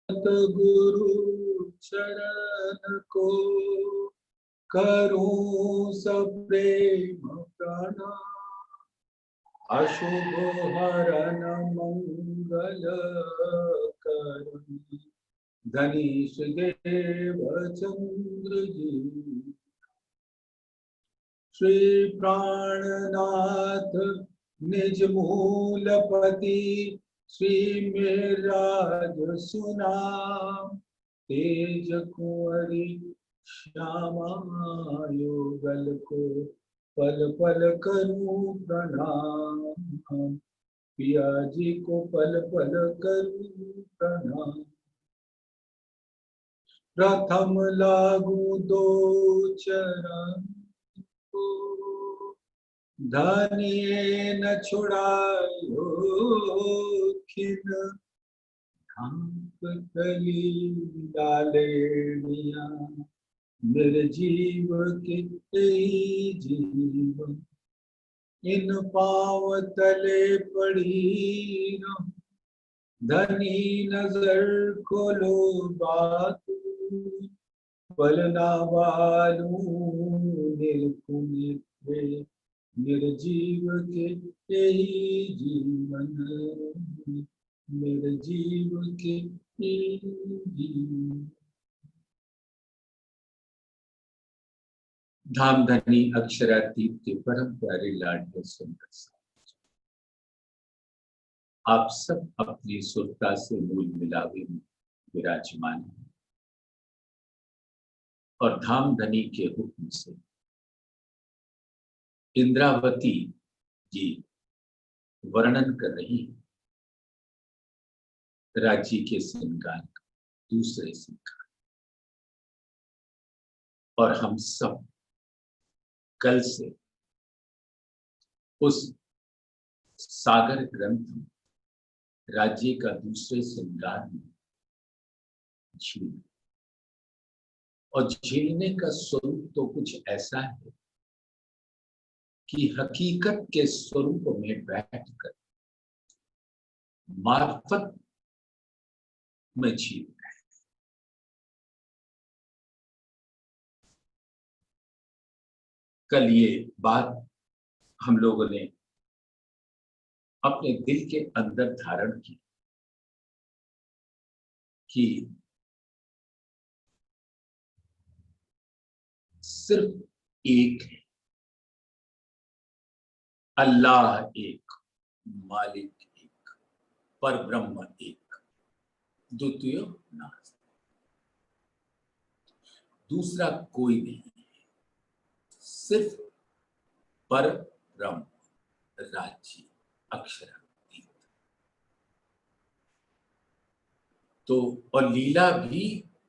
गुरु चरण को करूं सप्रेम प्रणाम। अशुभ हरण मंगल करण धनीश देव चंद्र जी। श्री प्राणनाथ निज मूलपति श्री मेराज सुनाम। तेज कुंवरी श्यामा युगल को पल पल करूं प्रणाम। पिया जी को पल पल करूं प्रणाम। प्रथम लागू दो चरण को धनिये न छुड़ायो खिन। ढांप कली डालेनिया निर्जीव के जीवन। इन पाँव तले पड़ी रहूं धनी नजर खोलो बात। पलना बालू निर्कुनित्रे निर्जीव के जीवन। निर्जीव के जीवन। धामधनी अक्षरातीत के परम प्यारे लाडले सुंदर साथ आप सब अपनी सुरता से मूल मिलावे में विराजमान हैं और धामधनी के हुक्म से इंद्रावती जी वर्णन कर रही है राज्य के श्रृंगार का, दूसरे श्रृंगार। और हम सब कल से उस सागर ग्रंथ में राज्य का दूसरे श्रृंगार में झील, और झीलने का स्वरूप तो कुछ ऐसा है कि हकीकत के स्वरूप में बैठकर मार्फत में झील है। कल ये बात हम लोगों ने अपने दिल के अंदर धारण की कि सिर्फ एक है, अल्लाह एक, मालिक एक, परब्रह्म एक, द्वितीय नास्ति, दूसरा कोई नहीं है, सिर्फ परब्रह्म राज्य अक्षरातीत। तो और लीला भी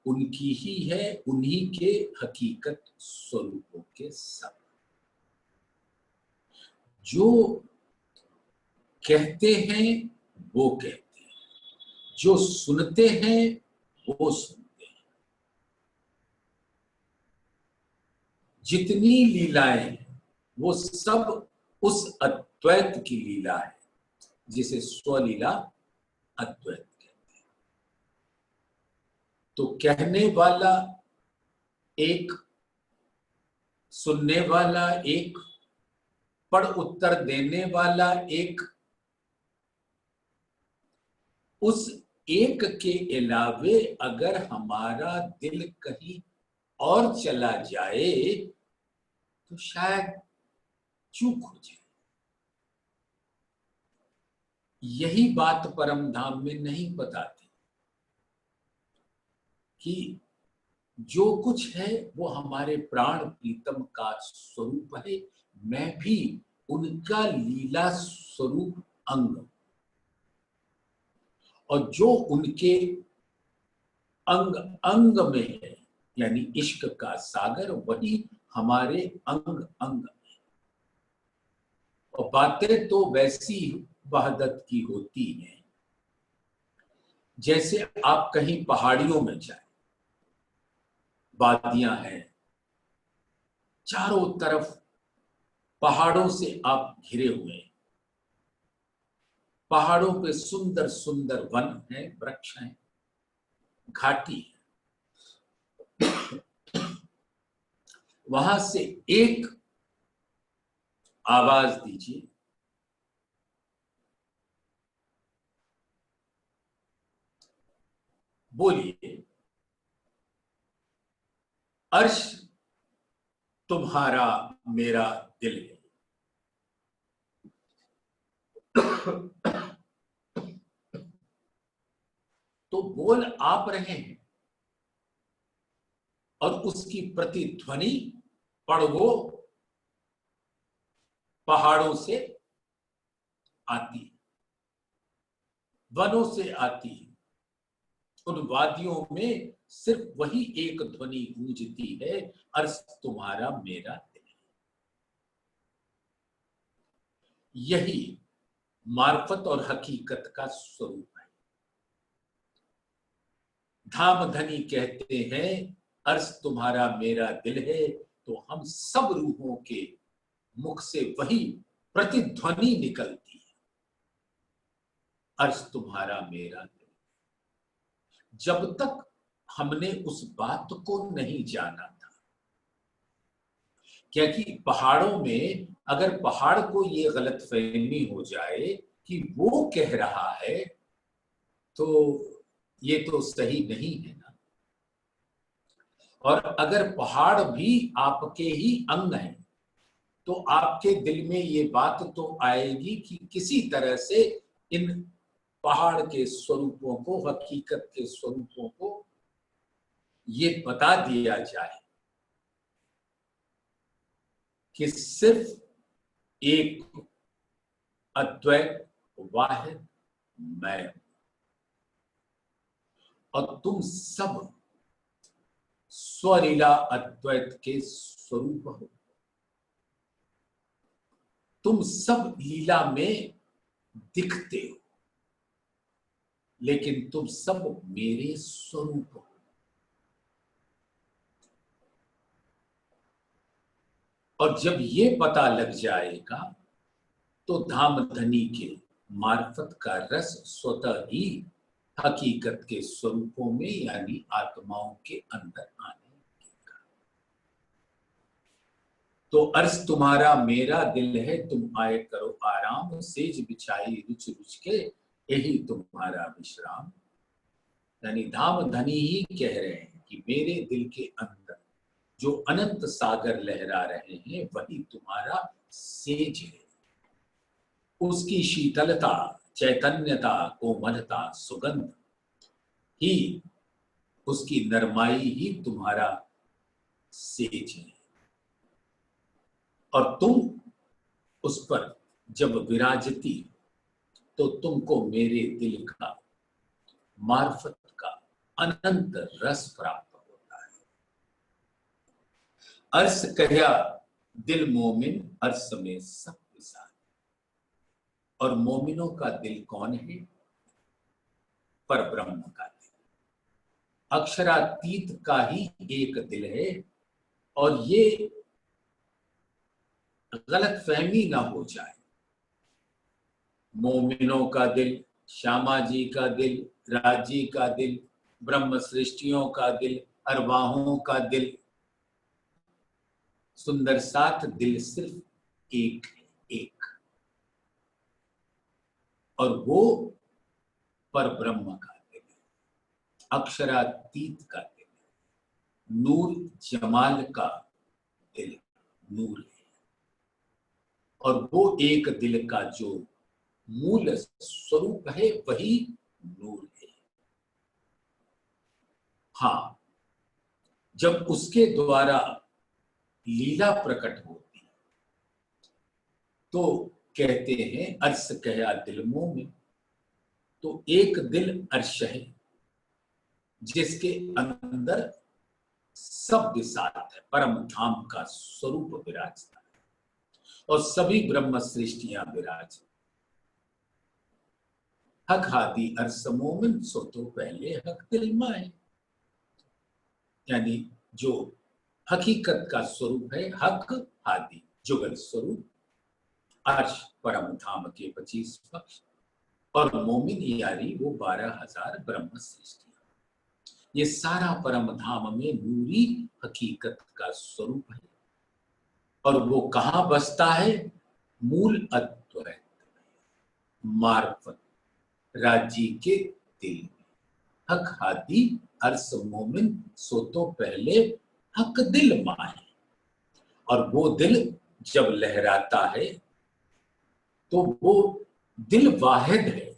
उनकी ही है, उन्हीं के हकीकत स्वरूपों के सब। जो कहते हैं वो कहते हैं, जो सुनते हैं वो सुनते हैं। जितनी लीलाएं हैं वो सब उस अद्वैत की लीला है जिसे स्वलीला अद्वैत कहते हैं। तो कहने वाला एक, सुनने वाला एक, पढ़ उत्तर देने वाला एक। उस एक के अलावे अगर हमारा दिल कहीं और चला जाए तो शायद चूक हो जाए। यही बात परम धाम में नहीं बताते कि जो कुछ है वो हमारे प्राण प्रीतम का स्वरूप है, मैं भी उनका लीला स्वरूप अंग, और जो उनके अंग अंग में है यानी इश्क का सागर, वही हमारे अंग अंग में। और बातें तो वैसी वहदत की होती हैं जैसे आप कहीं पहाड़ियों में जाए, वादियां हैं, चारों तरफ पहाड़ों से आप घिरे हुए हैं, पहाड़ों पे सुंदर सुंदर वन हैं, वृक्ष हैं, घाटी है, वहां से एक आवाज दीजिए, बोलिए, अर्श तुम्हारा मेरा दिल है। तो बोल आप रहे हैं और उसकी प्रतिध्वनि पड़वो पहाड़ों से आती, वनों से आती, उन वादियों में सिर्फ वही एक ध्वनि गूंजती है, अर्श तुम्हारा मेरा दिल है। यही मार्फत और हकीकत का स्वरूप है। धामधनी कहते हैं अर्श तुम्हारा मेरा दिल है, तो हम सब रूहों के मुख से वही प्रतिध्वनि निकलती है, अर्श तुम्हारा मेरा दिल। जब तक हमने उस बात को नहीं जाना था, क्योंकि पहाड़ों में अगर पहाड़ को ये गलतफहमी हो जाए कि वो कह रहा है, तो ये तो सही नहीं है ना। और अगर पहाड़ भी आपके ही अंग हैं, तो आपके दिल में ये बात तो आएगी कि किसी तरह से इन पहाड़ के स्वरूपों को, हकीकत के स्वरूपों को ये बता दिया जाए कि सिर्फ एक अद्वैत वाहिद मैं हूं और तुम सब स्वलीला अद्वैत के स्वरूप हो। तुम सब लीला में दिखते हो, लेकिन तुम सब मेरे स्वरूप हो। और जब ये पता लग जाएगा, तो धामधनी के मार्फत का रस स्वतः ही हकीकत के स्वरूपों में यानी आत्माओं के अंदर आने लगेगा। तो अर्श तुम्हारा मेरा दिल है, तुम आए करो आराम, सेज बिछाई रुच रुच के यही तुम्हारा विश्राम। यानी धामधनी ही कह रहे हैं कि मेरे दिल के अंदर जो अनंत सागर लहरा रहे हैं, वही तुम्हारा सेज है। उसकी शीतलता, चैतन्यता, कोमलता, सुगंध ही, उसकी नरमाई ही तुम्हारा सेज है। और तुम उस पर जब विराजती, तो तुमको मेरे दिल का, मार्फत का अनंत रस प्राप्त होता है। अर्श कह्या दिल मोमिन, अर्श में सब विसार। और मोमिनों का दिल कौन है? पर ब्रह्म का दिल, अक्षरातीत का ही एक दिल है। और ये गलत फहमी ना हो जाए, मोमिनों का दिल, श्यामा जी का दिल, राज जी का दिल, ब्रह्म सृष्टियों का दिल, अरवाहों का दिल, सुंदर साथ दिल सिर्फ एक है, एक, और वो पर ब्रह्म का दिल है, अक्षरातीत का दिल है, नूर जमाल का दिल, नूर है। और वो एक दिल का जो मूल स्वरूप है, वही नूर है। हाँ, जब उसके द्वारा लीला प्रकट होती, तो कहते हैं अर्श कहा दिल मोमिन। तो एक दिल अर्श है जिसके अंदर सब विसात है, परम धाम का स्वरूप विराजता है, और सभी ब्रह्म सृष्टियां विराज। हक हादी अर्श मोमिन, सो तो पहले हक दिल माए। यानी जो हकीकत का स्वरूप है, हक हादी जुगल स्वरूप, अर्श परम धाम के 25 पक्ष, और मोमिन यारी वो 12,000 ब्रह्म सृष्टि। ये सारा परम धाम में नूरी हकीकत का स्वरूप है। और वो कहाँ बसता है? मूल अद्वैत मार्फत राजी के दिल में। हक हादी अर्स मोमिन सो तो पहले हक दिल माए। और वो दिल जब लहराता है तो वो दिल वाहिद है,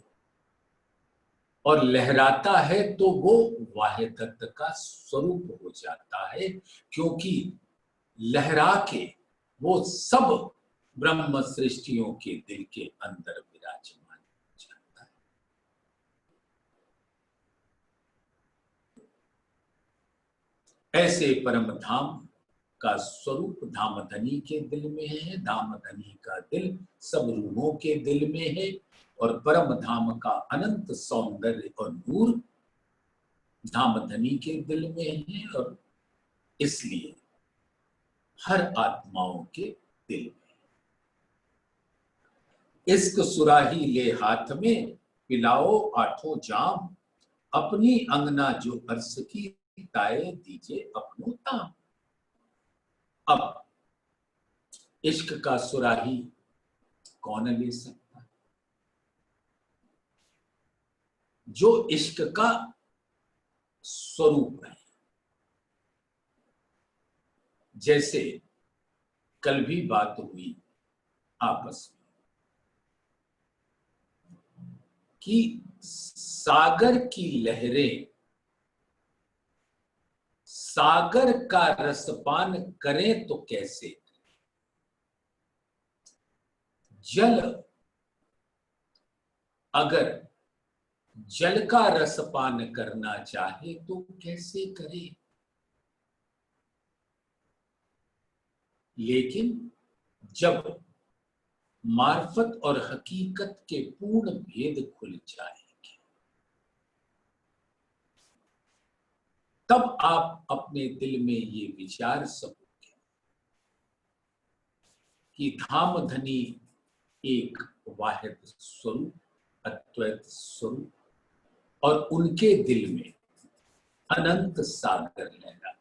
और लहराता है तो वो वाहिदत का स्वरूप हो जाता है, क्योंकि लहरा के वो सब ब्रह्म सृष्टियों के दिल के अंदर विराजमान हो जाता है। ऐसे परम धाम का स्वरूप धामधनी के दिल में है। धामधनी का दिल सब रूहों के दिल में है, और परम धाम का अनंत सौंदर्य और नूर धामधनी के दिल में है, और इसलिए हर आत्माओं के दिल में। इश्क सुराही ले हाथ में पिलाओ आठों जाम, अपनी अंगना जो अर्श की ताए दीजिए अपनों ताम। अब इश्क का सुराही कौन ले सकता है? जो इश्क का स्वरूप है। जैसे कल भी बात हुई आपस में कि सागर की लहरें सागर का रसपान करें तो कैसे? जल अगर जल का रसपान करना चाहे तो कैसे करे? लेकिन जब मार्फत और हकीकत के पूर्ण भेद खुल जाएंगे, तब आप अपने दिल में ये विचार सकोगे कि धामधनी एक वाहिद स्वरूप, अद्वैत स्वरूप, और उनके दिल में अनंत सागर लहरा।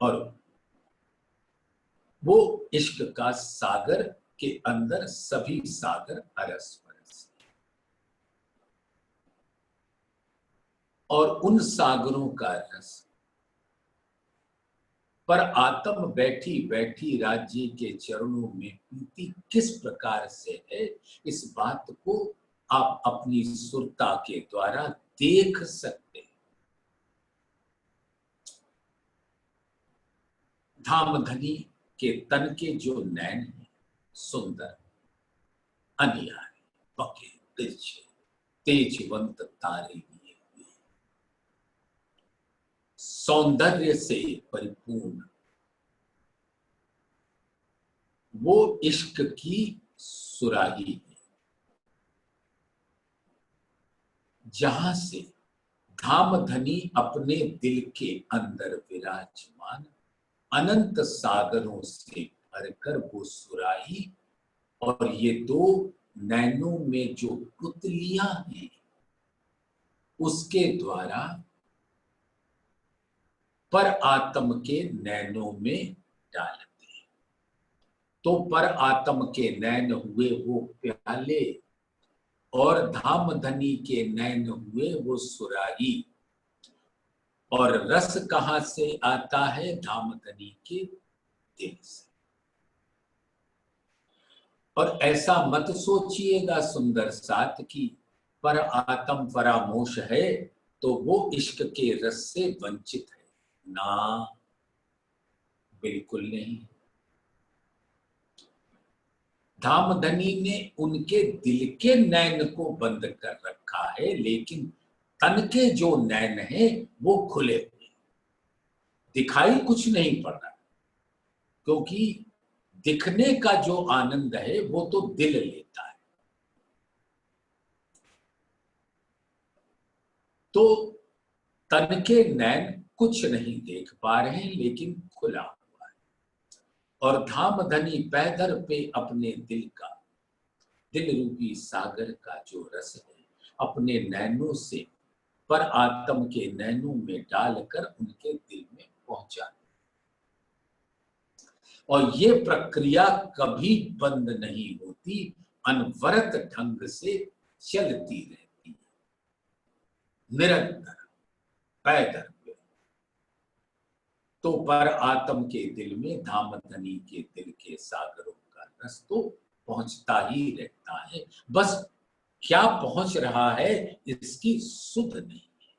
और वो इश्क का सागर के अंदर सभी सागर अरस परस, और उन सागरों का रस पर आत्म बैठी बैठी राज्य के चरणों में पीती किस प्रकार से है, इस बात को आप अपनी सुरता के द्वारा देख सकते हैं। धामधनी के तन के जो नैन हैं, सुंदर, अनियारे, पके, तिरछे, तेजवंत तारे लिए हुए, सौंदर्य से परिपूर्ण, वो इश्क की सुराही है, जहां से धामधनी अपने दिल के अंदर विराजमान अनंत सागरों से भरकर वो सुराही, और ये दो नैनों में जो पुतलियां हैं उसके द्वारा पर आत्म के नैनों में डालते हैं। तो पर आत्म के नैन हुए वो प्याले, और धामधनी के नैन हुए वो सुराही। और रस कहां से आता है? धामधनी के दिल से। और ऐसा मत सोचिएगा सुंदर साथ की पर आत्म परामोश है तो वो इश्क के रस से वंचित है। ना, बिल्कुल नहीं। धामधनी ने उनके दिल के नैन को बंद कर रखा है, लेकिन तन के जो नैन हैं वो खुले हुए, दिखाई कुछ नहीं पड़ रहा, क्योंकि दिखने का जो आनंद है वो तो दिल लेता है। तो तन के नैन कुछ नहीं देख पा रहे हैं, लेकिन खुला हुआ है। और धामधनी पैदर पे अपने दिल का दिल रूपी सागर का जो रस है अपने नैनों से पर आत्म के नैनों में डालकर उनके दिल में पहुंचा। और ये प्रक्रिया कभी बंद नहीं होती, अनवरत ढंग से चलती रहती है, निरंतर पैदल। तो पर आत्म के दिल में धामधनी के दिल के सागरों का रस तो पहुंचता ही रहता है, बस क्या पहुंच रहा है इसकी सुध नहीं है।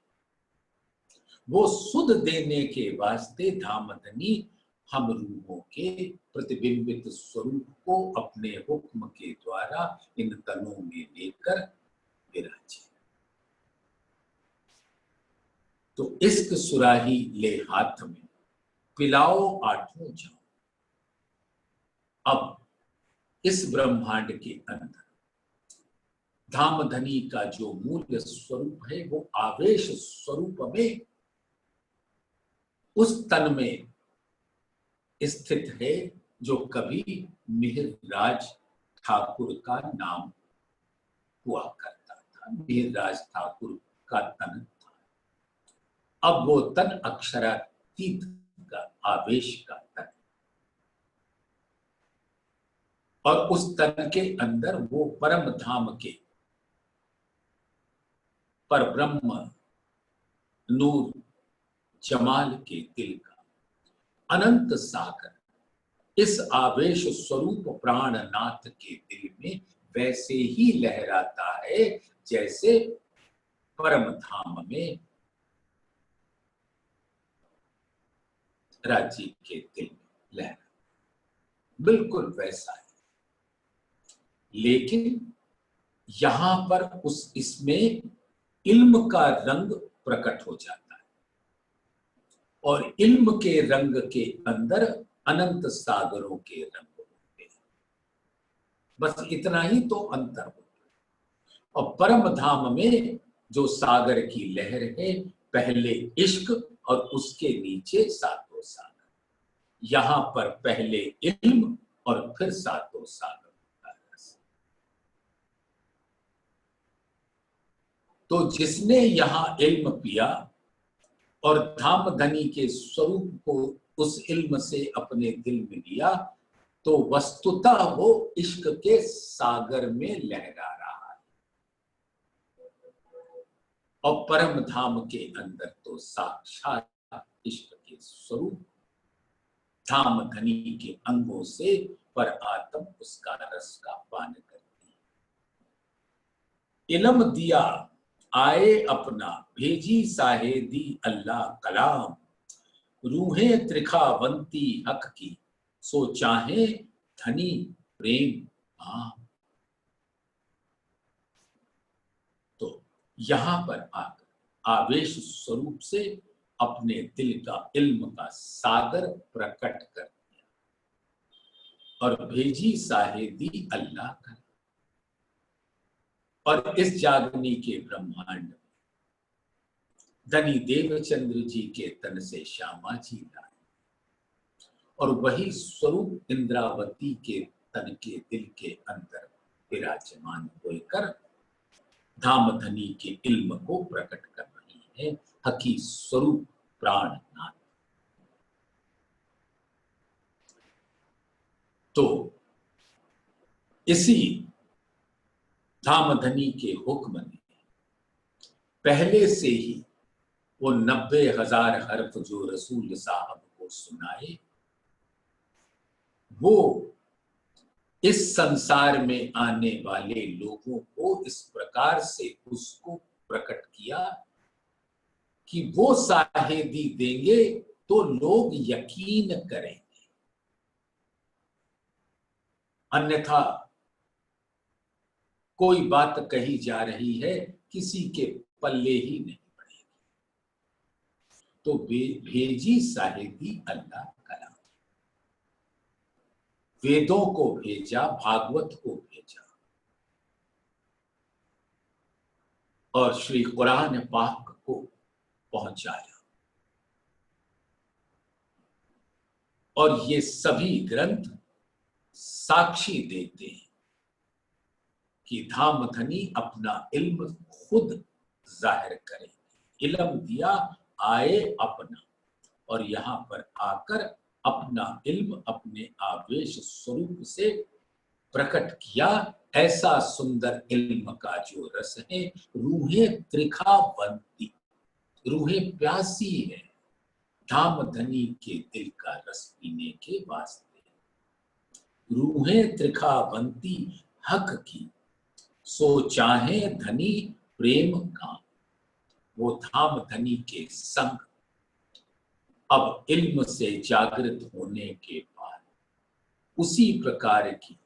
वो सुध देने के वास्ते धामधनी हम रूहों के प्रतिबिंबित स्वरूप को अपने हुक्म के द्वारा इन तनों में लेकर विराजे। तो इश्क सुराही ले हाथ में पिलाओ आठों जाओ। अब इस ब्रह्मांड के अंदर धामधनी का जो मूल स्वरूप है वो आवेश स्वरूप में उस तन में स्थित है जो कभी मिहिरराज ठाकुर का नाम हुआ करता था। मिहिरराज ठाकुर का तन था, अब वो तन अक्षरातीत का आवेश का तन, और उस तन के अंदर वो परम धाम के पर ब्रह्म नूर जमाल के दिल का अनंत सागर इस आवेश स्वरूप प्राणनाथ के दिल में वैसे ही लहराता है जैसे परम धाम में राज्य के दिल में लहरा, बिल्कुल वैसा है। लेकिन यहां पर इसमें इल्म का रंग प्रकट हो जाता है, और इल्म के रंग के अंदर अनंत सागरों के रंग होते हैं। बस इतना ही तो अंतर होता है। और परम धाम में जो सागर की लहर है, पहले इश्क और उसके नीचे सातों सागर। यहां पर पहले इल्म और फिर सातों सागर का रस। तो जिसने यहां इल्म पिया और धामधनी के स्वरूप को उस इल्म से अपने दिल में लिया, तो वस्तुतः वो इश्क के सागर में लहरा रहा है। और परम धाम के अंदर तो साक्षात इश्क के स्वरूप धामधनी के अंगों से पर आत्म उसका रस का पान करती है। इल्म दिया आए अपना भेजी साहेदी अल्लाह कलाम, रूहें त्रिखावंती हक की सो चाहे धनी प्रेम भाम। तो यहां पर आकर आवेश स्वरूप से अपने दिल का इल्म का सागर प्रकट कर दिया और भेजी साहेदी अल्लाह का। और इस जागनी के ब्रह्मांड में धनी देवचंद्र जी के तन से श्यामा जी लाए, और वही स्वरूप इंद्रावती के तन के दिल के अंदर विराजमान होकर धामधनी के इल्म को प्रकट कर रही है। हकी स्वरूप प्राणनाथ। तो इसी धामधनी के हुक्म ने पहले से ही वो 90,000 हर्फ जो रसूल साहब को सुनाए, वो इस संसार में आने वाले लोगों को इस प्रकार से उसको प्रकट किया कि वो साहेदी देंगे तो लोग यकीन करेंगे, अन्यथा कोई बात कही जा रही है किसी के पल्ले ही नहीं पड़ेगी। तो भेजी साहेदी अल्लाह कलाम, वेदों को भेजा, भागवत को भेजा, और श्री कुरान पाक को पहुंचाया। और ये सभी ग्रंथ साक्षी देते हैं कि धाम धनी अपना इल्म खुद जाहिर करे। इल्म दिया आए अपना, और यहाँ पर आकर अपना इल्म अपने आवेश स्वरूप से प्रकट किया। ऐसा सुंदर इल्म का जो रस है, रूहें त्रिखा बनती, रूहें प्यासी है धाम धनी के दिल का रस पीने के वास्ते। रूहें त्रिखा बनती हक की, सो चाहे धनी प्रेम का। वो धाम धनी के संग अब इल्म से जागृत होने के बाद उसी प्रकार की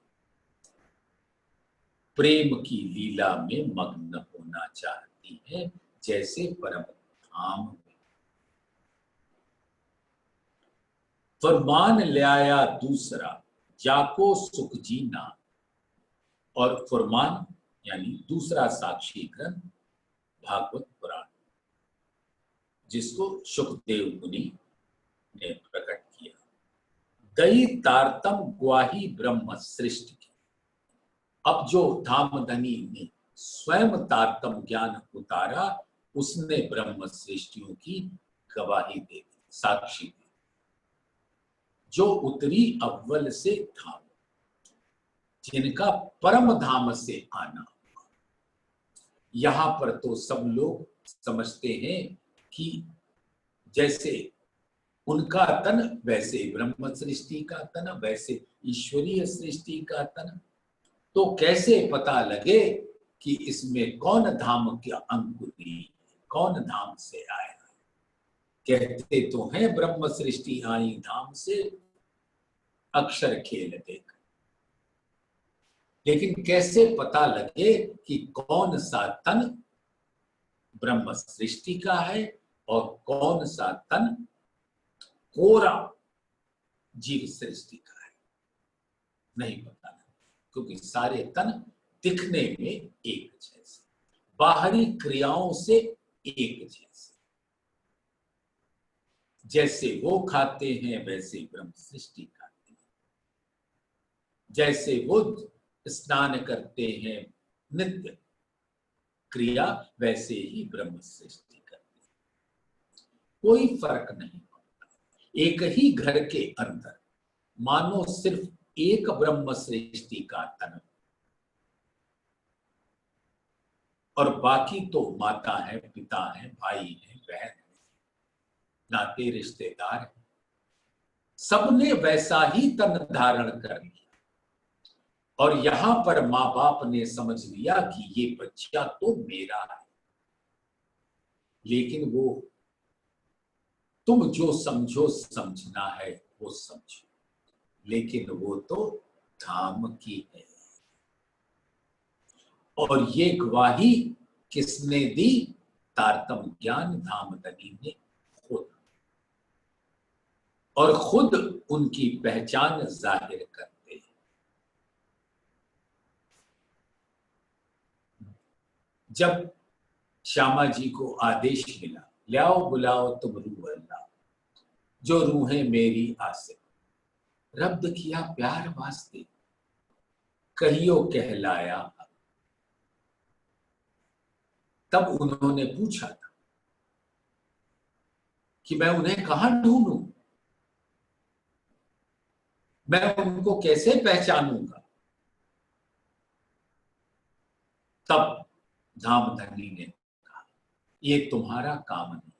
प्रेम की लीला में मग्न होना चाहती है, जैसे परम धाम में। फरमान ले आया दूसरा, जाको सुख जीना। और फरमान यानी दूसरा साक्षी ग्रंथ भागवत पुराण, जिसको सुखदेव मुनि ने प्रकट किया। दई तारतम ग्वाही ब्रह्म सृष्टि की। अब जो धामधनी ने स्वयं तारतम ज्ञान उतारा, उसने ब्रह्म सृष्टियों की गवाही दे दी, साक्षी दी। जो उतरी अव्वल से धाम, जिनका परम धाम से आना। यहां पर तो सब लोग समझते हैं कि जैसे उनका तन वैसे ब्रह्म सृष्टि का तन, वैसे ईश्वरीय सृष्टि का तन। तो कैसे पता लगे कि इसमें कौन धाम के अंकुरी, कौन धाम से आया। कहते तो हैं ब्रह्म सृष्टि आई धाम से, अक्षर खेल देख। लेकिन कैसे पता लगे कि कौन सा तन ब्रह्म सृष्टि का है और कौन सा तन कोरा जीव सृष्टि का है? नहीं पता, क्योंकि सारे तन दिखने में एक जैसे, बाहरी क्रियाओं से एक जैसे। जैसे वो खाते हैं वैसे ब्रह्म सृष्टि खाते हैं, जैसे वो स्नान करते हैं नित्य क्रिया, वैसे ही ब्रह्म सृष्टि करते हैं। कोई फर्क नहीं पड़ता। एक ही घर के अंदर मानो सिर्फ एक ब्रह्म सृष्टि का तन, और बाकी तो माता है, पिता है, भाई है, बहन है, नाते रिश्तेदार है। सबने वैसा ही तन धारण कर लिया। और यहां पर माँ बाप ने समझ लिया कि ये बच्चा तो मेरा है। लेकिन वो तुम जो समझो समझना है वो समझो, लेकिन वो तो धाम की है। और ये गवाही किसने दी? तारतम ज्ञान धामधनी ने खुद, और खुद उनकी पहचान जाहिर करते हैं। जब श्यामा जी को आदेश मिला, लाओ बुलाओ तुम रूह अल्लाह, जो रूहें मेरी आसे, रब्द किया प्यार वास्ते, कहियो कहलाया। तब उन्होंने पूछा था कि मैं उन्हें कहां ढूंढूं, मैं उनको कैसे पहचानूंगा। तब धामधनी ने कहा, ये तुम्हारा काम नहीं,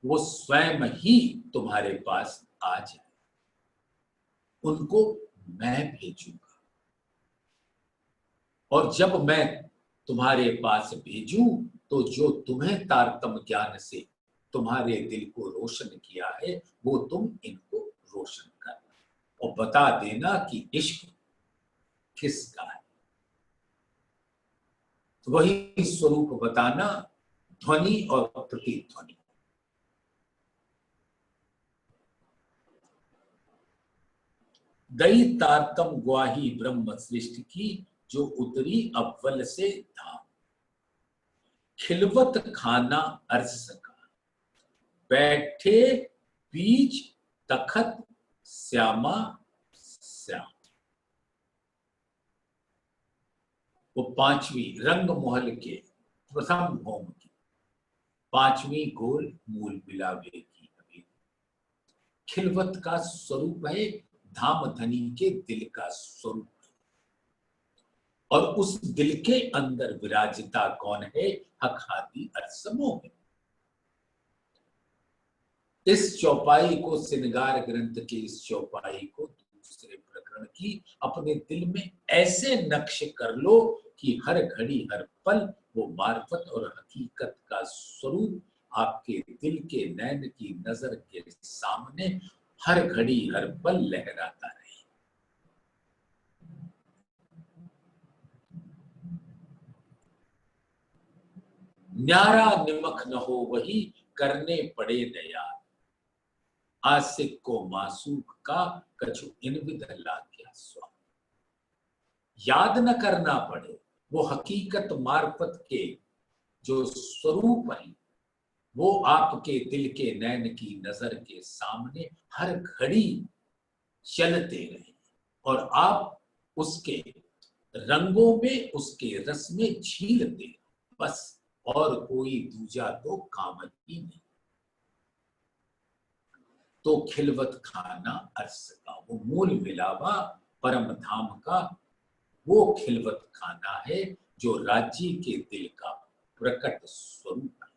वो स्वयं ही तुम्हारे पास आ जाए, उनको मैं भेजूंगा। और जब मैं तुम्हारे पास भेजूं, तो जो तुम्हें तारतम ज्ञान से तुम्हारे दिल को रोशन किया है, वो तुम इनको रोशन करना और बता देना कि इश्क किसका है। वही स्वरूप बताना, ध्वनि और प्रतिध्वनि। दई तारतम ग्वाही ब्रह्म सृष्टि की, जो उतरी अव्वल से धाम, खिलवत खाना अर्श का, बैठे बीच तखत श्यामा श्याम। वो पांचवी रंग महल के प्रथम होम की, पांचवी गोल मूल मिलावे की हवेली। खिलवत का स्वरूप है धाम धनी के दिल का स्वरूप, और उस दिल के अंदर विराजता कौन है? हक हादी अरसमों में। इस चौपाई को, श्रृंगार ग्रंथ की इस चौपाई को दूसरे प्रकरण की अपने दिल में ऐसे नक्श कर लो कि हर घड़ी हर पल वो मार्फत और हकीकत का स्वरूप आपके दिल के नैन की नजर के सामने हर घड़ी हर पल लहराता रहे। न्यारा निमक न हो वही करने पड़े नया, आसिक को मासूक का कछु इन विध लाग्या स्वामी। याद न करना पड़े वो हकीकत मार्फत के जो स्वरूप है, वो आपके दिल के नैन की नजर के सामने हर घड़ी चलते रहे और आप उसके रंगों में, उसके रस में झीलते, बस और कोई दूजा तो काम ही नहीं। तो खिलवत खाना अर्श का वो मूल मिलावा परम धाम का वो खिलवत खाना है जो राज्य के दिल का प्रकट स्वरूप है।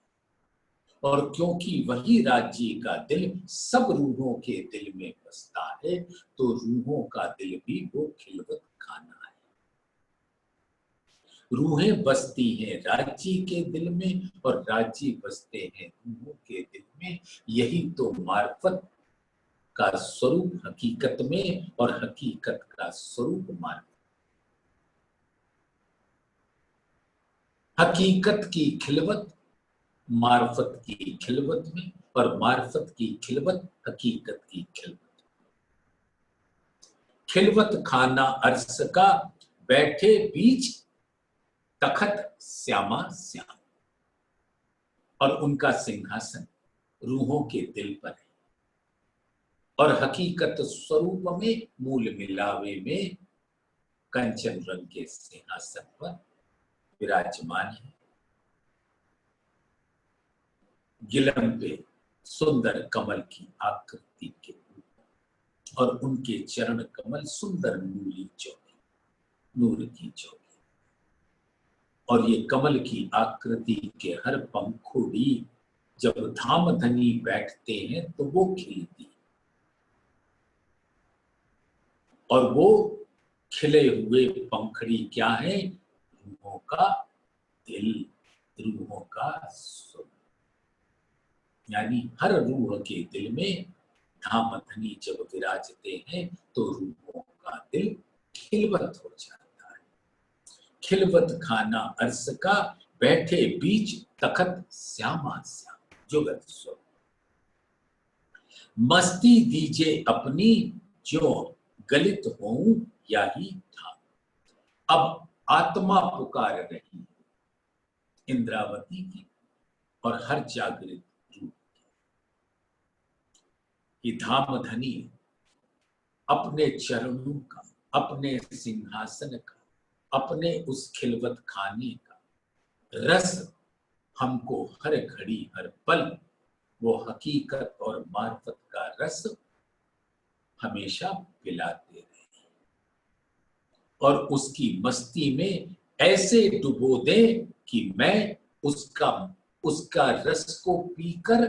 और क्योंकि वही राज्य का दिल सब रूहों के दिल में बसता है, तो रूहों का दिल भी वो खिलवत खाना है। रूहें बसती हैं राज्य के दिल में और राज्य बसते हैं रूहों के दिल में। यही तो मार्फत का स्वरूप हकीकत में और हकीकत का स्वरूप मार्फत। हकीकत की खिलवत मार्फत की खिलवत में और मार्फत की खिलवत हकीकत की खिलवत। खिलवत खाना अर्श का बैठे बीच तखत श्यामा श्याम, और उनका सिंहासन रूहों के दिल पर है और हकीकत स्वरूप में मूल मिलावे में कंचन रंग के सिंहासन पर विराजमान है। गिलम पे सुंदर कमल की आकृति के और उनके चरण कमल सुंदर नूरी चौकी, नूर की चौकी, और ये कमल की आकृति के हर पंखुड़ी जब धाम धनी बैठते हैं तो वो खिलती, और वो खिले हुए पंखड़ी क्या है? रूहों का दिल, रूहों का स्वरूप। यानी हर रूह के दिल में धाम धनी जब विराजते हैं तो रूहों का दिल खिलवत हो जाता है। खिलवत खाना अर्श का बैठे बीच तखत श्यामा श्याम, जुगत स्वरूप। मस्ती दीजे अपनी जो गलित होऊं या ही था। अब आत्मा पुकार रही इंद्रावती की और हर जागृत रूप की, धाम धनी अपने चरणों का, अपने सिंहासन का, अपने उस खिलवत खाने का रस हमको हर घड़ी हर पल वो हकीकत और मार्फत का रस हमेशा पिलाते रहे और उसकी मस्ती में ऐसे डुबो दे कि मैं उसका रस को पीकर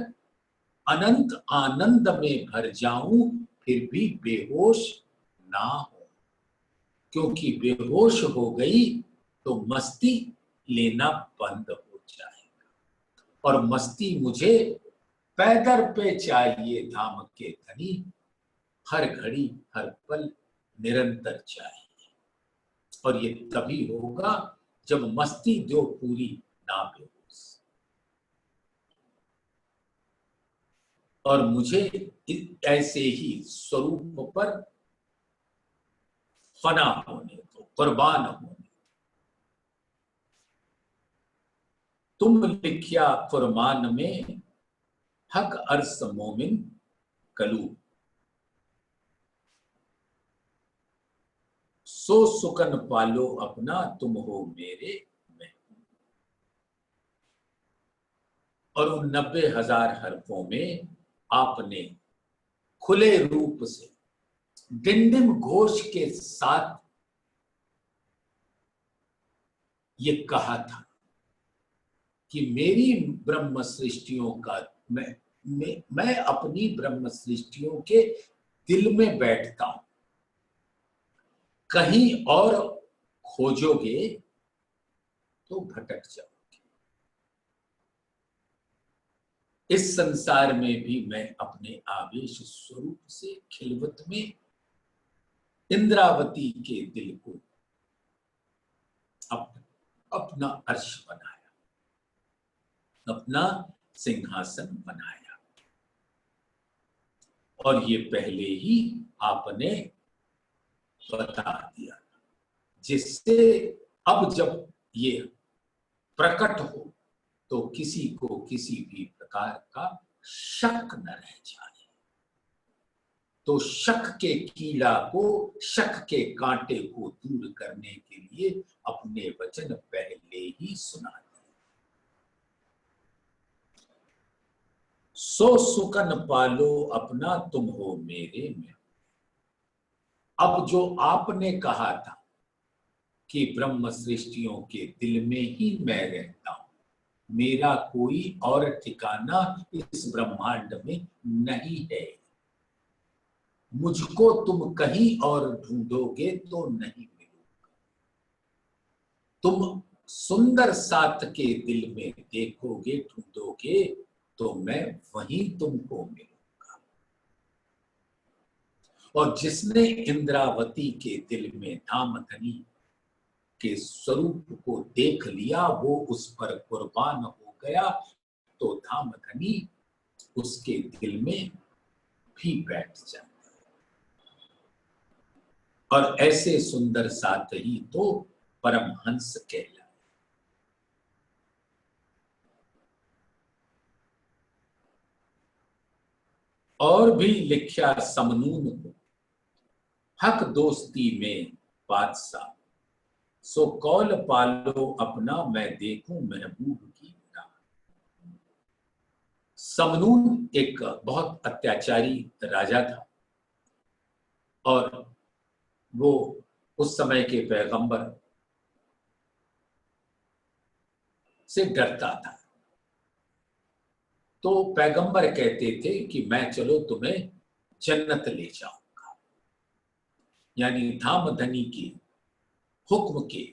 अनंत आनंद में भर जाऊं, फिर भी बेहोश ना हो। क्योंकि बेहोश हो गई तो मस्ती लेना बंद हो जाएगा और मस्ती मुझे पैदर पे चाहिए धाम के धनी, हर घड़ी हर पल निरंतर चाहिए। और ये तभी होगा जब मस्ती जो पूरी ना बेहोश। और मुझे ऐसे ही स्वरूप पर फना होने दो, कुर्बान होने। तुम लिखिया फरमान में हक अर्स मोमिन कलू, सो सुकन पालो अपना तुम हो मेरे में। और उन 90,000 हरफों में आपने खुले रूप से डिंडिम घोष के साथ ये कहा था कि मेरी ब्रह्म सृष्टियों का मैं अपनी ब्रह्म सृष्टियों के दिल में बैठता हूं, कहीं और खोजोगे तो भटक जाओगे। इस संसार में भी मैं अपने आवेश स्वरूप से खिलवत में इंद्रावती के दिल को अपना अर्श बनाया, अपना सिंहासन बनाया। और ये पहले ही आपने बता दिया, जिससे अब जब ये प्रकट हो तो किसी को किसी भी प्रकार का शक न रह जाए। तो शक के कीड़ा को, शक के कांटे को दूर करने के लिए अपने वचन पहले ही सुना दिए। सो सुकन पालो अपना तुम हो मेरे में। अब जो आपने कहा था कि ब्रह्म सृष्टियों के दिल में ही मैं रहता हूं, मेरा कोई और ठिकाना इस ब्रह्मांड में नहीं है, मुझको तुम कहीं और ढूंढोगे तो नहीं मिलूंगा। तुम सुंदर साथ के दिल में देखोगे, ढूंढोगे तो मैं वहीं तुमको मिलूंगा। और जिसने इंद्रावती के दिल में धामधनी के स्वरूप को देख लिया, वो उस पर कुर्बान हो गया, तो धामधनी उसके दिल में भी बैठ जाता। और ऐसे सुंदर साथ ही तो परमहंस कहलाए। और भी लिखा समनून को, हक दोस्ती में बादशाह, सो कौल पालो अपना मैं देखूं महबूब की राह। समनून एक बहुत अत्याचारी राजा था और वो उस समय के पैगंबर से डरता था। तो पैगंबर कहते थे कि मैं चलो तुम्हें जन्नत ले जाऊंगा, यानी धामधनी के हुक्म के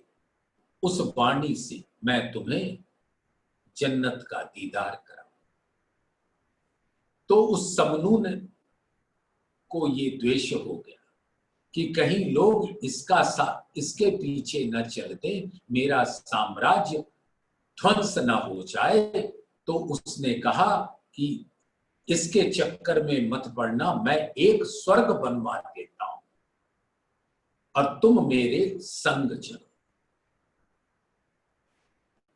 उस वाणी से मैं तुम्हें जन्नत का दीदार कराऊं। तो उस समनून को ये द्वेष हो गया कि कहीं लोग इसके पीछे न चल दे, मेरा साम्राज्य ध्वंस न हो जाए। तो उसने कहा कि इसके चक्कर में मत पड़ना, मैं एक स्वर्ग बनवा देता हूं और तुम मेरे संग चलो।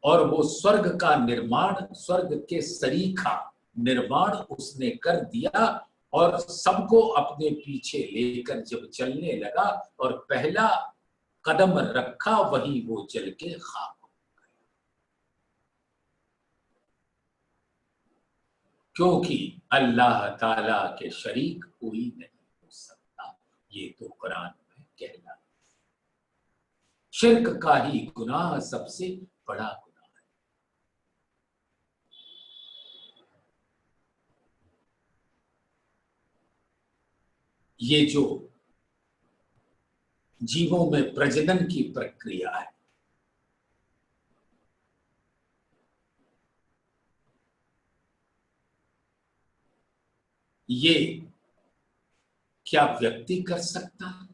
और वो स्वर्ग का निर्माण, स्वर्ग के सरीखा निर्माण उसने कर दिया और सबको अपने पीछे लेकर जब चलने लगा और पहला कदम रखा, वही वो चल के खाक हो गया। क्योंकि अल्लाह ताला के शरीक कोई नहीं हो सकता, ये तो कुरान में कहना है। शिर्क का ही गुनाह सबसे बड़ा गुनाह है। ये जो जीवों में प्रजनन की प्रक्रिया है, ये क्या व्यक्ति कर सकता है?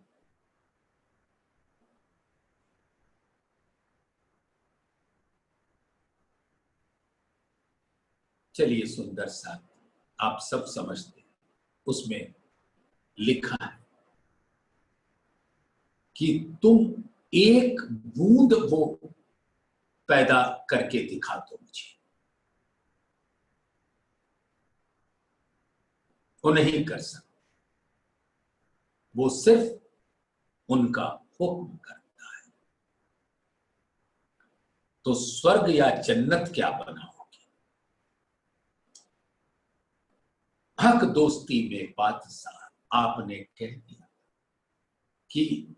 चलिए सुंदर सा आप सब समझते हैं, उसमें लिखा है कि तुम एक बूंद वो पैदा करके दिखा दो मुझे, वो नहीं कर सकते। वो सिर्फ उनका हुक्म करता है। तो स्वर्ग या जन्नत क्या बनाओगे? हक दोस्ती में बादशाह आपने कह दिया कि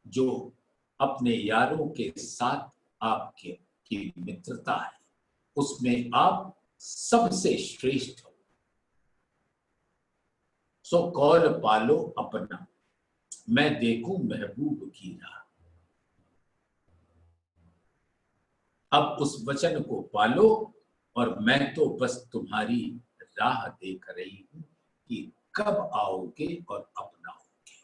जो अपने यारों के साथ आपके की मित्रता है उसमें आप सबसे श्रेष्ठ हो। सो कौल पालो अपना, मैं देखूं महबूब की राह। अब उस वचन को पालो और मैं तो बस तुम्हारी राह देख रही हूं कि कब आओगे और अपनाओगे।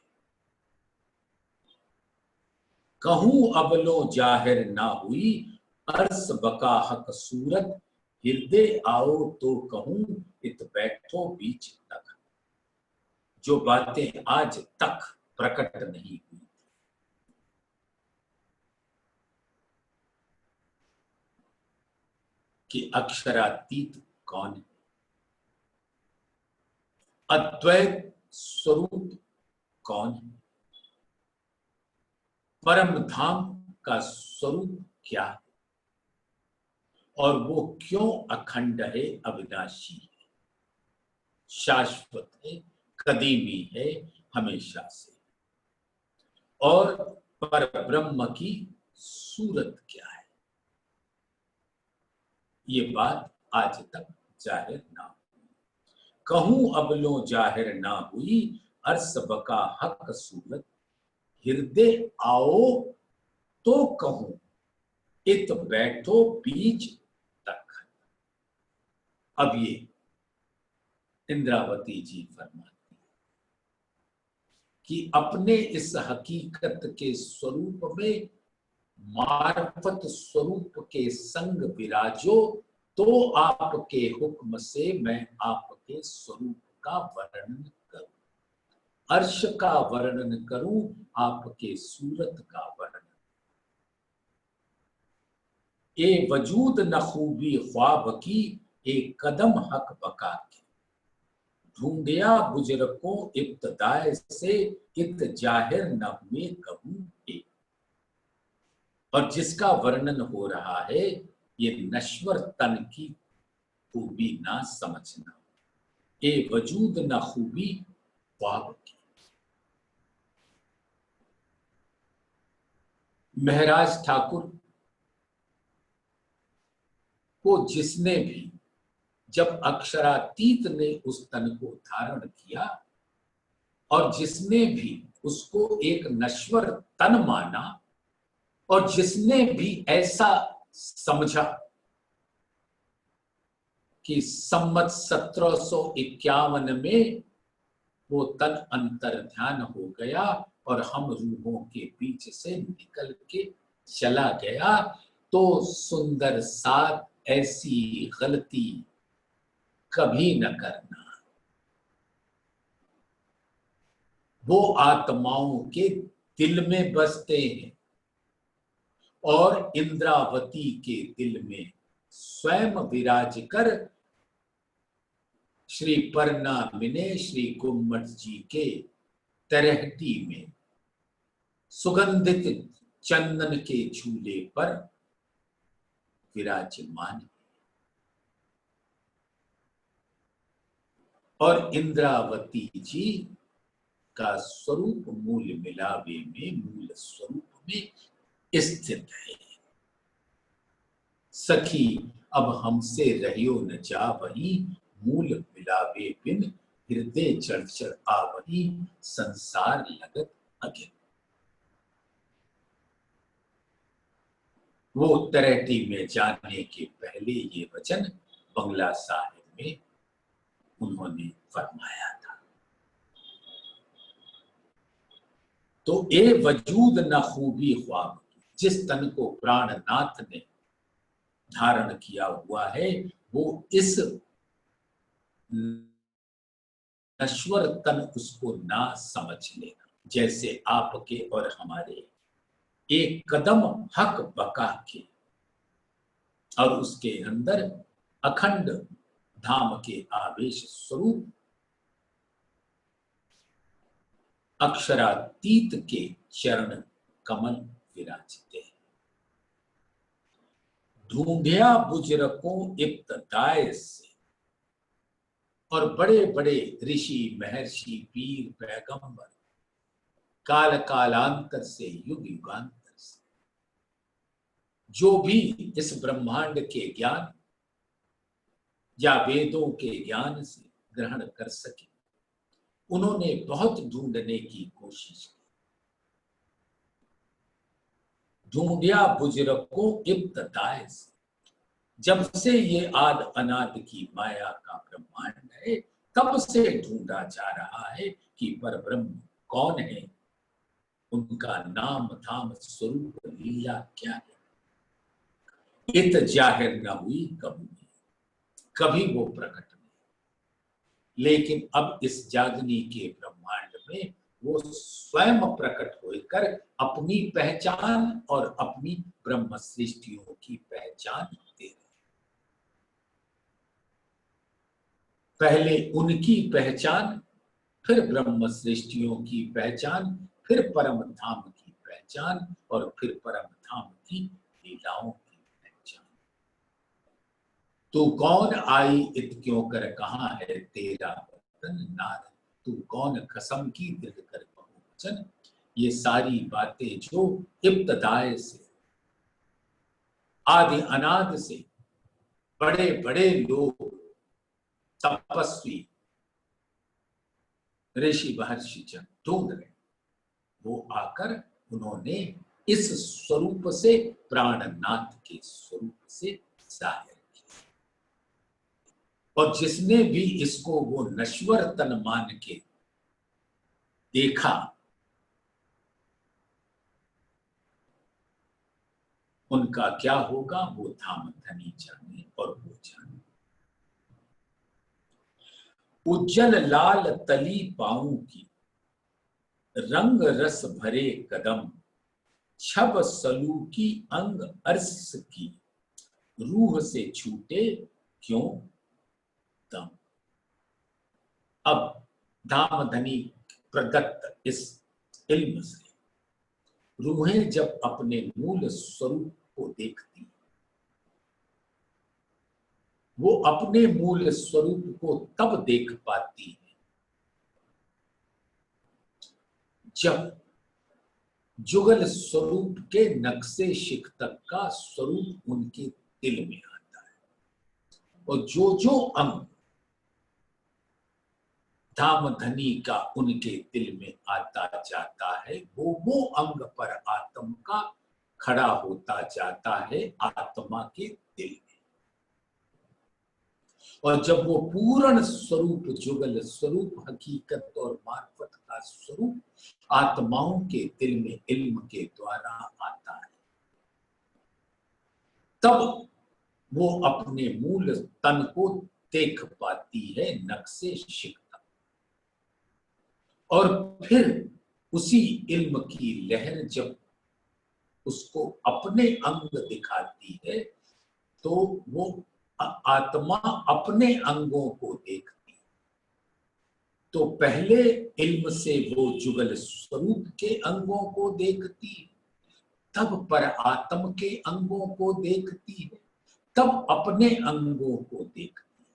कहूं अबलो जाहिर ना हुई, अर्स बका हक सूरत। हृदय आओ तो कहूं, इत बैठो बीच तक। जो बातें आज तक प्रकट नहीं हुई, कि अक्षरातीत कौन है, अद्वैत स्वरूप कौन है, परम धाम का स्वरूप क्या है, और वो क्यों अखंड है, अविनाशी है, शाश्वत है, कदीमी है हमेशा से, और पर ब्रह्म की सूरत क्या है, ये बात आज तक जाहिर ना हुई। कहूं अबलो जाहिर ना हुई, अर्स बका हक सूरत। हृदय आओ तो कहूं, इत बैठो बीच तक। अब ये इंद्रावती जी फरमाती कि अपने इस हकीकत के स्वरूप में मार्फत स्वरूप के संग विराजो, तो आपके हुक्म से मैं आपके स्वरूप का वर्णन करूं, अर्श का वर्णन करूं, आपके सूरत का वर्णन। ए वजूद न खूबी ख्वाब की, एक कदम हक बका की। ढूंढिया बुजुर्गों इब्तदाए से, इत जाहिर न हुए कबू एक। और जिसका वर्णन हो रहा है, ये नश्वर तन की खूबी ना समझना। ए वजूद न खूबी ख्वाब की। महराज ठाकुर को जिसने भी, जब अक्षरातीत ने उस तन को धारण किया और जिसने भी उसको एक नश्वर तन माना, और जिसने भी ऐसा समझा कि सम्मत 1751 में वो तन अंतर ध्यान हो गया और हम रूहों के बीच से निकल के चला गया, तो सुंदर साथ ऐसी गलती कभी न करना। वो आत्माओं के दिल में बसते हैं और इंद्रावती के दिल में स्वयं विराज कर श्री परना मिने श्री गुम्मट जी के तरहटी में सुगंधित चंदन के झूले पर विराजमान, और इंद्रावती जी का स्वरूप मूल मिलावे में, मूल स्वरूप में स्थित है। सखी अब हमसे रहियो न जा वही, मूल मिलावे बिन हृदय चढ़ आवही, संसार लगत अगिन। वो तरहटी में जाने के पहले ये वचन बंगला साहिब में उन्होंने फरमाया था। तो ए वजूद न खूबी ख्वाब, जिस तन को प्राणनाथ ने धारण किया हुआ है, वो इस नश्वर तन उसको ना समझ लेना। जैसे आपके और हमारे एक कदम हक बका के, और उसके अंदर अखंड धाम के आवेश स्वरूप अक्षरातीत के चरण कमल विराजते हैं। ढूंढिया बुजुर्गों इब्तदाए से, और बड़े बड़े ऋषि महर्षि पीर पैगंबर काल कालांतर से युग युगांतर से जो भी इस ब्रह्मांड के ज्ञान या वेदों के ज्ञान से ग्रहण कर सके, उन्होंने बहुत ढूंढने की कोशिश की। ढूंढिया बुजुर्गों इब्तदाए से, जब से ये आद अनाद की माया का ब्रह्मांड है, तब से ढूंढा जा रहा है कि परब्रह्म कौन है, उनका नाम धाम स्वरूप लीला क्या है। इत जाहिर न हुई कभी, कभी वो प्रकट नहीं, लेकिन अब इस जागनी के ब्रह्मांड में वो स्वयं प्रकट होकर अपनी पहचान और अपनी ब्रह्म सृष्टियों की पहचान दे रहे। पहले उनकी पहचान, फिर ब्रह्म सृष्टियों की पहचान, फिर परम धाम की पहचान, और फिर परम धाम की लीलाओं की पहचान। तू कौन आई इत क्यों कर, कहाँ है तेरा वतन नार, तू कौन कसम की दृढ़ कर बहुवचन। ये सारी बातें जो इब्तदाए से, आदि अनाद से बड़े बड़े लोग, तपस्वी, ऋषि महर्षि जन ढूंढ रहे, वो आकर उन्होंने इस स्वरूप से, प्राणनाथ के स्वरूप से जाहिर किया। और जिसने भी इसको वो नश्वर तन मान के देखा, उनका क्या होगा वो धाम धनी जाने और वो जाने। उज्जल लाल तली पाऊं की, रंग रस भरे कदम, छब सलूकी अंग अर्श की, रूह से छूटे क्यों दम। अब धाम धनी प्रदत्त इस इल्म से रूहें जब अपने मूल स्वरूप को देखती, वो अपने मूल स्वरूप को तब देख पाती है जब जुगल स्वरूप के नक्शे शिकतक का स्वरूप उनके दिल में आता है। और जो जो अंग धाम धनी का उनके दिल में आता जाता है, वो अंग पर आत्म का खड़ा होता जाता है आत्मा के दिल में। और जब वो पूर्ण स्वरूप, जुगल स्वरूप, हकीकत और मार्फत का स्वरूप आत्माओं के दिल में इल्म के द्वारा आता है, तब वो अपने मूल तन को देख पाती है नक्शे शिकता। और फिर उसी इल्म की लहर जब उसको अपने अंग दिखाती है, तो वो आत्मा अपने अंगों को देखती। तो पहले इल्म से वो जुगल स्वरूप के अंगों को देखती, तब पर आत्म के अंगों को देखती, तब अपने अंगों को देखती,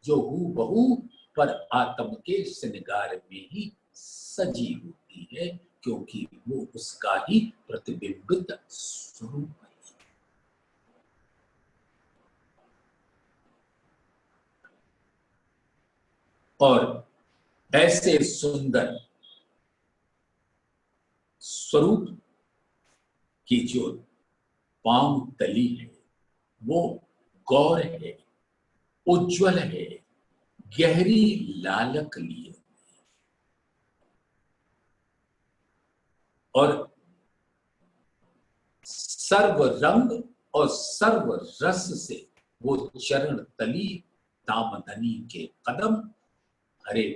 जो हूबहू पर आत्म के श्रृंगार में ही सजी होती है, क्योंकि वो उसका ही प्रतिबिंबित स्वरूप है। और ऐसे सुंदर स्वरूप की जो पांव तली है, वो गौर है, उज्जवल है, गहरी लालक लिए, और सर्व रंग और सर्व रस से वो चरण तली दामदनी के कदम हरे।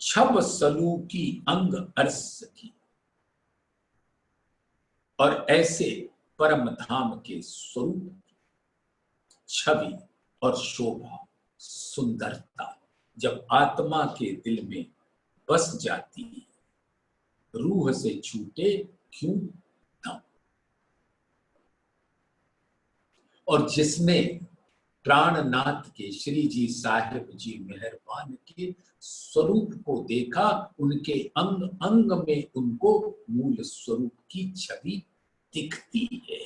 छब सलूकी अंग अर्श की, और ऐसे परम धाम के स्वरूप छवि और शोभा, सुंदरता जब आत्मा के दिल में बस जाती है, रूह से छूटे क्यों दम। और जिसने प्राणनाथ के श्री जी साहिब जी मेहरबान के स्वरूप को देखा, उनके अंग अंग में उनको मूल स्वरूप की छवि दिखती है।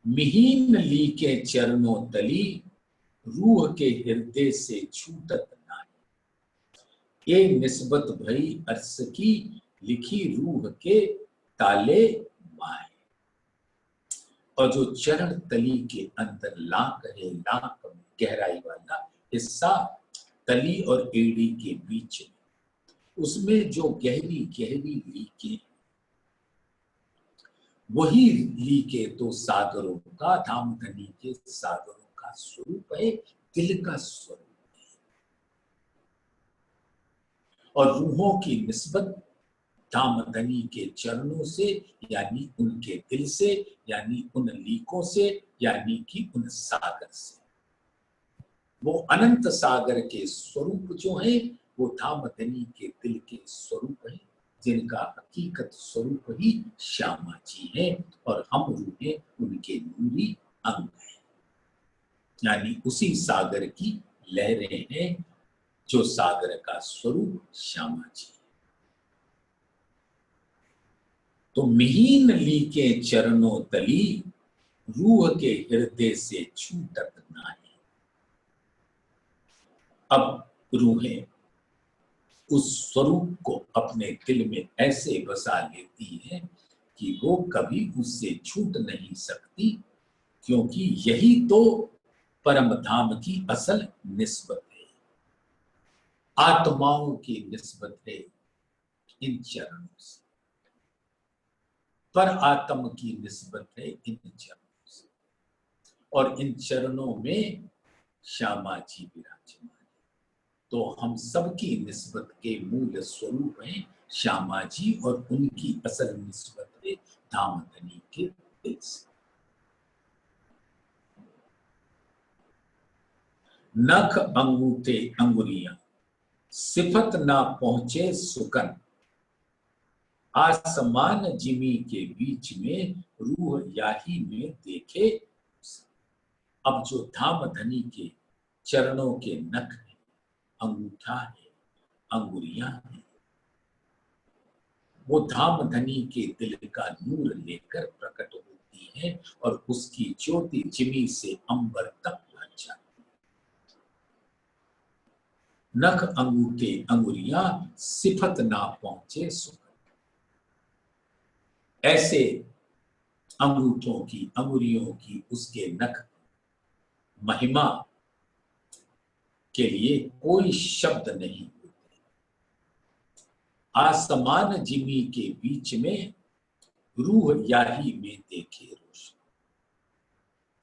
मिहीन ली के चरणों तली, रूह के हृदय से छूटत नाई। ये निस्बत भई अर्स की, लिखी रूह के ताले माए। और जो चरण तली के अंदर लाक है, लाक गहराई वाला हिस्सा तली और एड़ी के बीच में, उसमें जो गहरी गहरी लीकें, वही लीके तो सागरों का, धामधनी के सागरों का स्वरूप है, दिल का स्वरूप है। और रूहों की निस्बत धामधनी के चरणों से, यानी उनके दिल से, यानी उन लीकों से, यानी कि उन सागर से। वो अनंत सागर के स्वरूप जो है, वो धामधनी के दिल के स्वरूप है, जिनका हकीकत स्वरूप ही श्यामा जी है, और हम रूहें उनके नूरी अंग हैं, यानी उसी सागर की लहरें हैं, जो सागर का स्वरूप श्यामा जी। तो मिहीन ली के चरणों तली, रूह के हृदय से छूटत नाहीं। अब रूहें उस स्वरूप को अपने दिल में ऐसे बसा लेती हैं कि वो कभी उससे छूट नहीं सकती, क्योंकि यही तो परम धाम की असल निस्बत है, आत्माओं की निस्बत है इन चरणों से, पर आत्म की निस्बत है इन चरणों से। और इन चरणों में श्यामा जी विराजमान है। तो हम सबकी निस्बत के मूल स्वरूप हैं श्यामा जी, और उनकी असल निस्बत है धामधनी के दिल से। नख अंगूठे अंगुरियां, सिफत ना पहुंचे सुकन, आसमान जिमी के बीच में, रूह याही में देखे। अब जो धामधनी के चरणों के नख है, अंगूठा है, अंगुरियां है, वो धामधनी के दिल का नूर लेकर प्रकट होती है, और उसकी ज्योति जिमी से अंबर तक पहुंच जाती है। नख अंगूठे अंगुरियां, सिफत ना पहुंचे सुकन। ऐसे अंगूठों की, अंगुरियों की, उसके नख महिमा के लिए कोई शब्द नहीं होते। आसमान जिमी के बीच में, रूह याही में देखे रोशन।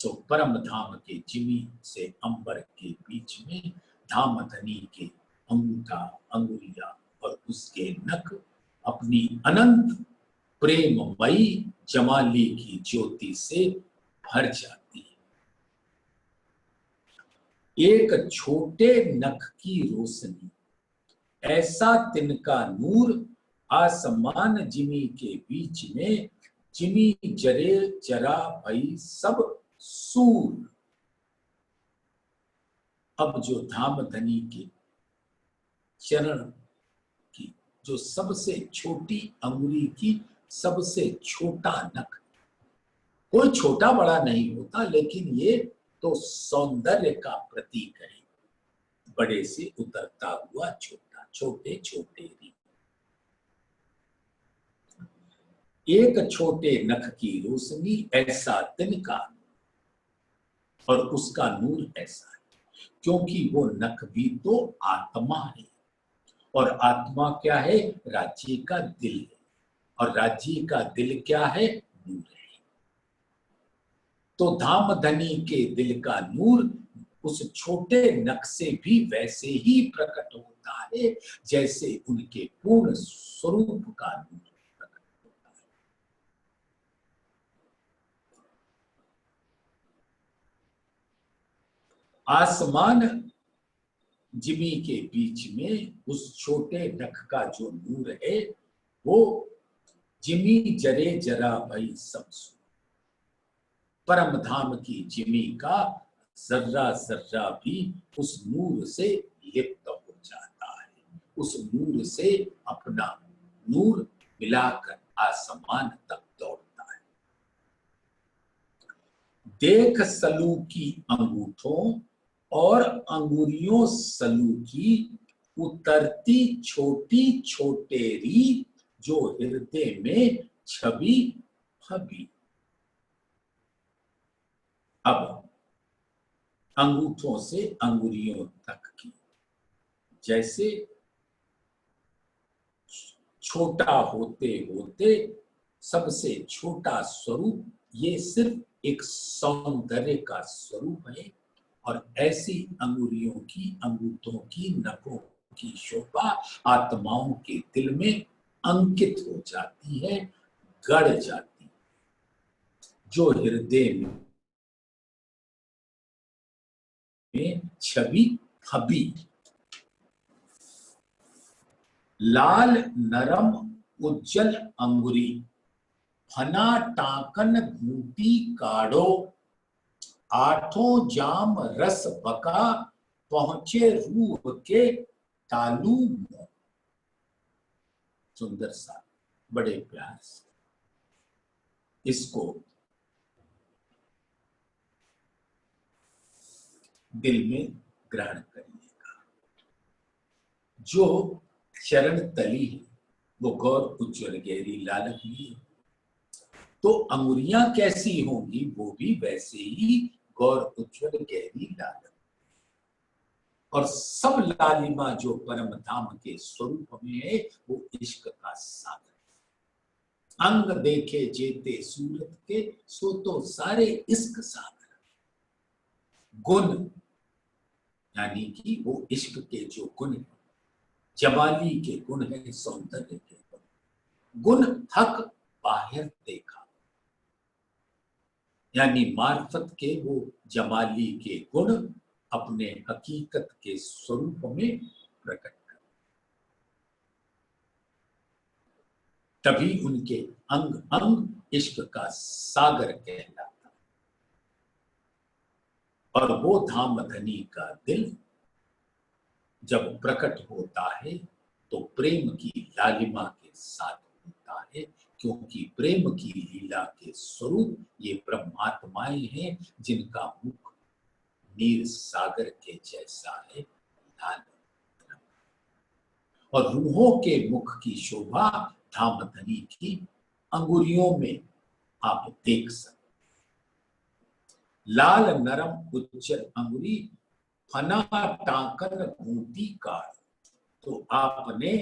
तो परम धाम के जिमी से अंबर के बीच में धामधनी के अंगूठा, अंगुलिया और उसके नख अपनी अनंत प्रेममयी जमाली की ज्योति से भर जाती है। एक छोटे नख की रोशनी, ऐसा तिनका नूर, आसमान जिमी के बीच में, जिमी जरे जरा भई सब सूर। अब जो धामधनी के चरण की जो सबसे छोटी अंगुली की सबसे छोटा नख, कोई छोटा बड़ा नहीं होता, लेकिन ये तो सौंदर्य का प्रतीक है, बड़े से उतरता हुआ छोटा, छोटे छोटे री। एक छोटे नख की रोशनी, ऐसा तिनका, और उसका नूर ऐसा है, क्योंकि वो नख भी तो आत्मा है, और आत्मा क्या है? राज्य का दिल है, और राज्य का दिल क्या है? नूर है। तो धामधनी के दिल का नूर उस छोटे नख से भी वैसे ही प्रकट होता है, जैसे उनके पूर्ण स्वरूप का नूर प्रकट होता है। आसमान जिमी के बीच में उस छोटे नख का जो नूर है, वो जिमी जरे जरा भई सब सू। परम धाम की जिमी का जर्रा जर्रा भी उस नूर से लिप्त हो जाता है, उस नूर से अपना नूर मिलाकर आसमान तक दौड़ता है। देख सलूकी अंगूठों और अंगुरियों सलूकी, उतरती छोटी छोटेरी जो हृदय में छवि फबी। अब अंगूठों से अंगुरियों तक की, जैसे छोटा होते होते सबसे छोटा स्वरूप, ये सिर्फ एक सौंदर्य का स्वरूप है। और ऐसी अंगुरियों की, अंगूठों की, नखों की शोभा आत्माओं के दिल में अंकित हो जाती है, गड़ जाती है। जो हृदय में छवि फबी। लाल नरम उज्जल अंगुरी, फना टाकन घूटी काढ़ो, आठों जाम रस बका, पहुंचे रूह के तालू में। सुंदर सा, बड़े प्यार से इसको दिल में ग्रहण करने का। जो चरण तली है वो गौर उज्ज्वल गहरी लाल हुई है, तो अंगुरियां कैसी होंगी, वो भी वैसे ही गौर उज्ज्वल गहरी लाल। और सब लालिमा जो परम धाम के स्वरूप में है, वो इश्क का सागर। अंग देखे जेते सूरत के, सो तो सारे इश्क सागर। गुण यानी कि वो इश्क के जो गुण है, जमाली के गुण है, सौंदर्य के गुण हक बाहर देखा, यानी मार्फत के वो जमाली के गुण अपने हकीकत के स्वरूप में प्रकट कर, तभी उनके अंग अंग इश्क का सागर कहलाता। और वो धामधनी का दिल जब प्रकट होता है तो प्रेम की लालिमा के साथ होता है, क्योंकि प्रेम की लीला के स्वरूप ये ब्रह्मात्माएं हैं, जिनका मुख नीर सागर के जैसा है लाल। और रूहों के मुख की शोभा धामधनी की अंगुरियों में आप देख सकते। लाल नरम उज्जल अंगुरी, फना टाकन घूंटी काढ़, तो आपने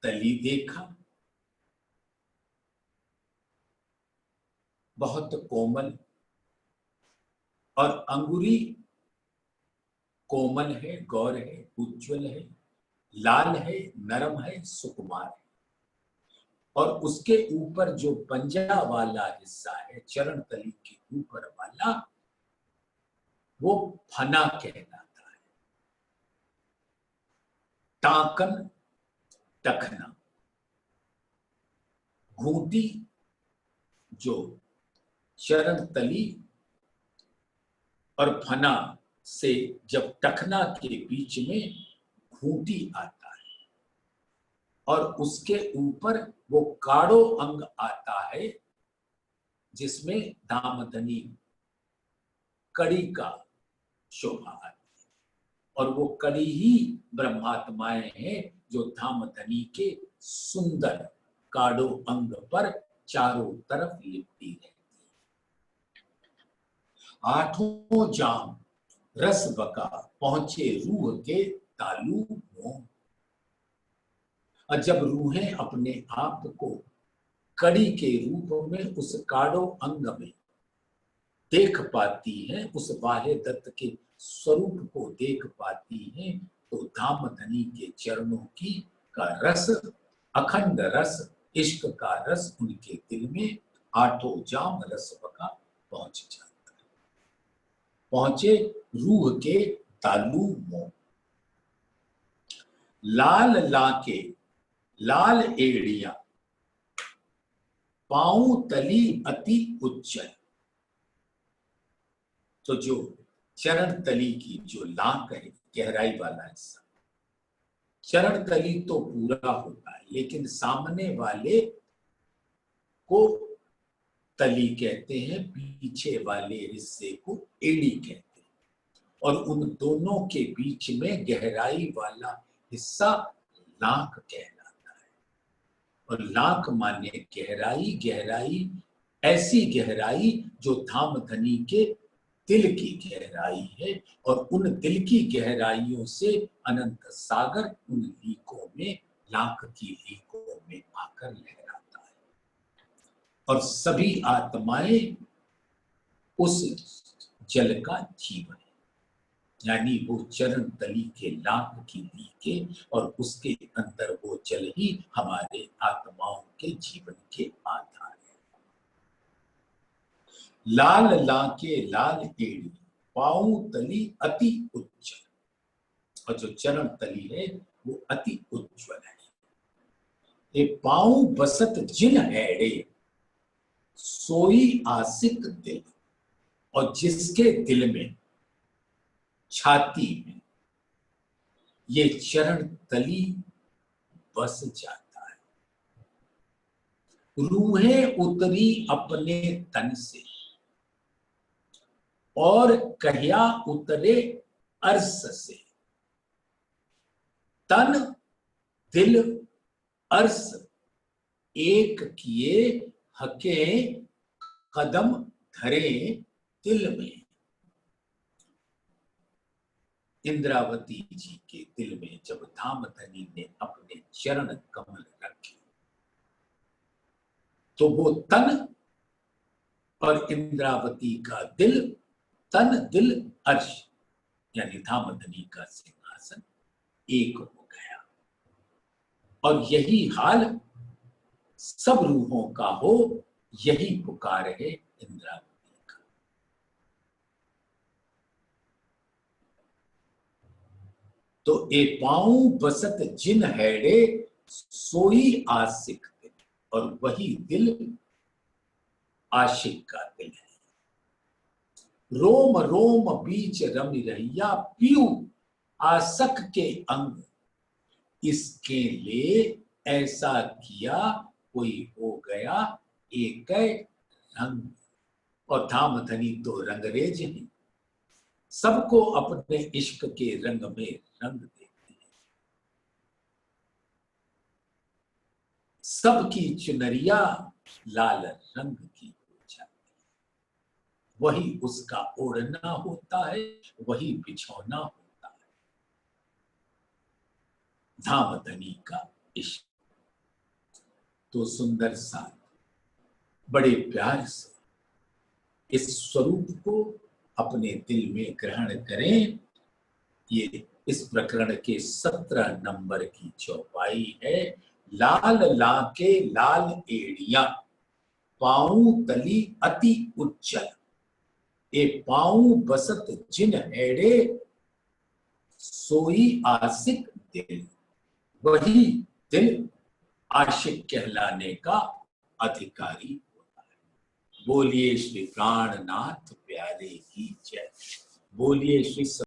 तली देखा, बहुत कोमल, और अंगुरी कोमल है, गौर है, उज्जवल है, लाल है, नरम है, सुकुमार है। और उसके ऊपर जो पंजा वाला हिस्सा है, चरण तली के ऊपर वाला, वो फना कहलाता है। टाकन टखना, घूंटी जो चरण तली और फना से जब टखना के बीच में घूंटी आता है, और उसके ऊपर वो काड़ो अंग आता है, जिसमें धामधनी कड़ी का शोभा आती है। और वो कड़ी ही ब्रह्मात्माएं हैं जो धामधनी के सुंदर काड़ो अंग पर चारों तरफ लिपटी रहती है। आठों जाम रस बका, पहुंचे रूह के तालू मोह। और जब रूहें अपने आप को कड़ी के रूप में उस काड़ो अंग में देख पाती हैं, उस बाह्य दत्त के स्वरूप को देख पाती हैं, तो धामधनी के चरणों की का रस, अखंड रस, इश्क का रस उनके दिल में आठों जाम रस बका पहुंच जाता है। पहुंचे रूह के तालू मों। लाल लाके लाल एड़िया, पांव तली अति उज्जल। तो जो चरण तली की जो लाक है, गहराई वाला हिस्सा, चरण तली तो पूरा होता है, लेकिन सामने वाले को तली कहते हैं, पीछे वाले हिस्से को एड़ी कहते हैं, और उन दोनों के बीच में गहराई वाला हिस्सा लाक कहलाता है। और लाक माने गहराई, गहराई ऐसी गहराई जो धामधनी के दिल की गहराई है, और उन दिल की गहराइयों से अनंत सागर उन लीकों में, लाक की लीकों में आकर लहराता है। और सभी आत्माएं उस जल का जीवन है, यानी वो चरण तली के लाक की लीके, और उसके अंदर वो जल ही हमारे आत्माओं के जीवन के आधार है। लाल लाके लाल एड़ी, पांव तली अति उज्जवल। और जो चरण तली है वो अति उज्जवल है। ये पांव बसत जिन हैड़े, सोई आसिक दिल। और जिसके दिल में, छाती में ये चरण तली बस जाता है, रूहें उतरी अपने तन से, और कहिया उतरे अर्श से। तन दिल अर्श एक किए, हके कदम धरे दिल में। इंद्रावती जी के दिल में जब धामधनी ने अपने चरण कमल रखे, तो वो तन और इंद्रावती का दिल, तन दिल अर्श यानी धामधनी का सिंहासन एक हो गया। और यही हाल सब रूहों का हो, यही पुकार है इंद्रावती का। तो ए पांव बसत जिन हैड़े, सोई आशिक दिल। और वही दिल आशिक का दिल है। रोम रोम बीच रमि रहिया, पीयू आसक के अंग। इसके लिए ऐसा किया कोई हो गया एक रंग। और धामधनी तो रंगरेज है, सबको अपने इश्क के रंग में रंग देती है। सबकी चुनरिया लाल रंग की हो जाती है। वही उसका ओढ़ना होता है, वही बिछौना होता है। धामधनी का इश्क तो सुंदर सा, बड़े प्यार से इस स्वरूप को अपने दिल में ग्रहण करें। ये इस प्रकरण के 17 नंबर की चौपाई है। लाल लाके लाल एड़िया, पांव तली अति उज्जल। ए पांव बसत जिन हैड़े, सोई आशिक दिल। वही दिल आशिक कहलाने का अधिकारी होता है। बोलिए श्री प्राणनाथ प्यारे की जय। बोलिए श्री